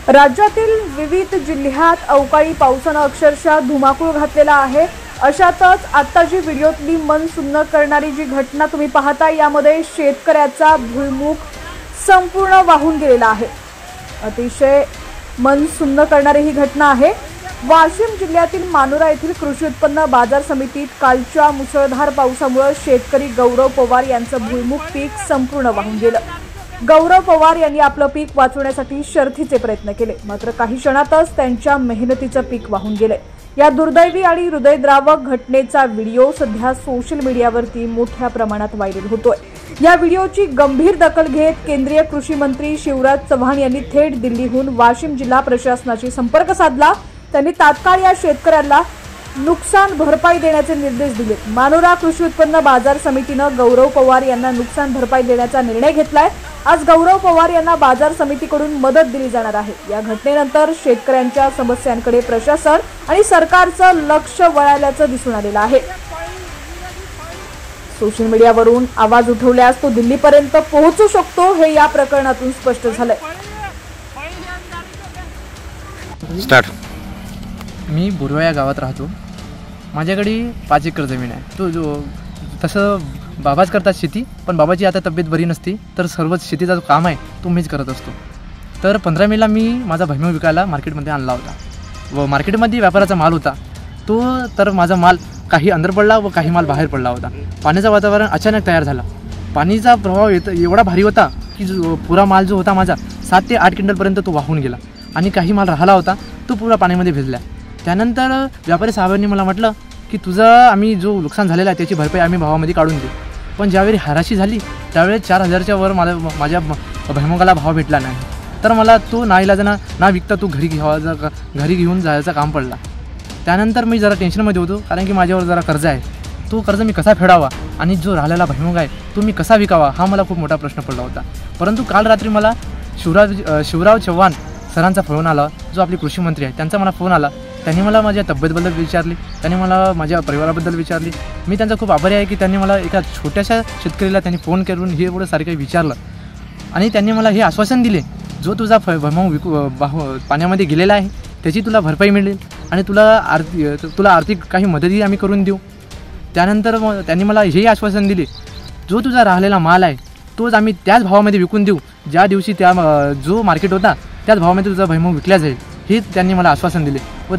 राज्यातील विविध जिल्ह्यात अवकाळी पावसानं अक्षरशः धुमाकूळ घातलेला आहे। अशातच आता जी व्हिडिओतली मन सुन्न करणारी जी घटना तुम्ही पाहता, यामध्ये शेतकऱ्याचा भुईमुग संपूर्ण वाहून गेलेला आहे। अतिशय मन सुन्न करणारी ही घटना आहे। वाशिम जिल्ह्यातील मानोरा येथील कृषी उत्पन्न बाजार समितीत कालच्या मुसळधार पावसामुळे शेतकरी गौरव पवार यांचं भुईमुग पीक संपूर्ण वाहून गेलं। गौरव पवार यांनी आपलं पीक वाचवण्यासाठी शर्थीचे प्रयत्न केले, मात्र काही क्षणातच त्यांच्या मेहनतीचं पीक वाहून गेले। या दुर्दैवी आणि हृदयद्रावक घटनेचा व्हिडिओ सध्या सोशल मीडियावरती मोठ्या प्रमाणात व्हायरल होतोय। या व्हिडिओची गंभीर दखल घेत केंद्रीय कृषी मंत्री शिवराज चव्हाण यांनी थेट दिल्लीहून वाशिम जिल्हा प्रशासनाशी संपर्क साधला। त्यांनी तात्काळ या शेतकऱ्याला नुकसान भरपाई देण्याचे निर्देश दिले। मानोरा कृषी उत्पन्न बाजार समितीनं गौरव पवार यांना नुकसान भरपाई देण्याचा निर्णय घेतलाय। आज गौरव पवार यांना बाजार समितीकडून मदत दिली जाणार आहे। या घटनेनंतर शेतकऱ्यांच्या समस्यांकडे प्रशासन आणि सरकारचं लक्ष वळाल्याचं दिसून आलेलं आहे। सोशल मीडियावरून आवाज उठवल्यास तो दिल्लीपर्यंत पोहोचू शकतो, हे या प्रकरणातून स्पष्ट झालंय। मी बोरवा या गावात राहतो। माझ्याकडे 5 एकर जमीन आहे। तो जो तसं बाबाच करतात शेती, पण बाबाची आता तब्येत बरी नसती, तर सर्वच शेतीचा जो काम आहे तो मीच करत असतो। तर 15 मेला मी माझा भुईमुग विकायला मार्केटमध्ये आणला होता व मार्केटमध्ये व्यापाराचा माल होता तो, तर माझा माल काही अंदर पडला व काही माल बाहेर पडला होता। पाण्याचं वातावरण अचानक तयार झाला। पाणीचा प्रभाव एवढा भारी होता की पुरा माल जो होता माझा 7 ते 8 क्विंटलपर्यंत तो वाहून गेला आणि काही माल राहिला होता तो पुरा पाण्यामध्ये भिजला। त्यानंतर व्यापारी साहेबांनी मला म्हटलं की तुझं आम्ही जो नुकसान झालेला आहे त्याची भरपाई आम्ही भावामध्ये काढून देऊ। पण ज्यावेळी हराशी झाली त्यावेळी 4000च्या वर मला माझ्या भुईमुगाला भाव भेटला नाही, तर मला तो नाईलाजानं ना विकता तो घरी घेऊन जायचा काम पडला। त्यानंतर मी जरा टेन्शनमध्ये होतो, कारण की माझ्यावर जरा कर्ज आहे। तो कर्ज मी कसा फेडावा आणि जो राहिलेला भुईमुग आहे तो मी कसा विकावा, हा मला खूप मोठा प्रश्न पडला होता। परंतु काल रात्री मला शिवराज चव्हाण सरांचा फोन आला, जो आपले कृषी मंत्री आहे त्यांचा मला फोन आला। त्यांनी मला माझ्या तब्येतबद्दल विचारली, त्यांनी मला माझ्या परिवाराबद्दल विचारली। मी त्यांचा खूप आभारी आहे की त्यांनी मला एका छोट्याशा शेतकरीला त्यांनी फोन करून हे एवढं सारं काही विचारलं आणि त्यांनी मला हे आश्वासन दिले, जो तुझा भुईमुग पाण्यामध्ये गेलेला आहे त्याची तुला भरपाई मिळेल आणि तुला आर्थिक काही मदतही आम्ही करून देऊ। त्यानंतर त्यांनी मला हेही आश्वासन दिले, जो तुझा राहिलेला माल आहे तोच आम्ही त्याच भावामध्ये विकून देऊ, ज्या दिवशी जो मार्केट होता त्याच भावामध्ये तुझा भुईमुग विकला जाईल, हे त्यांनी मला आश्वासन दिले। व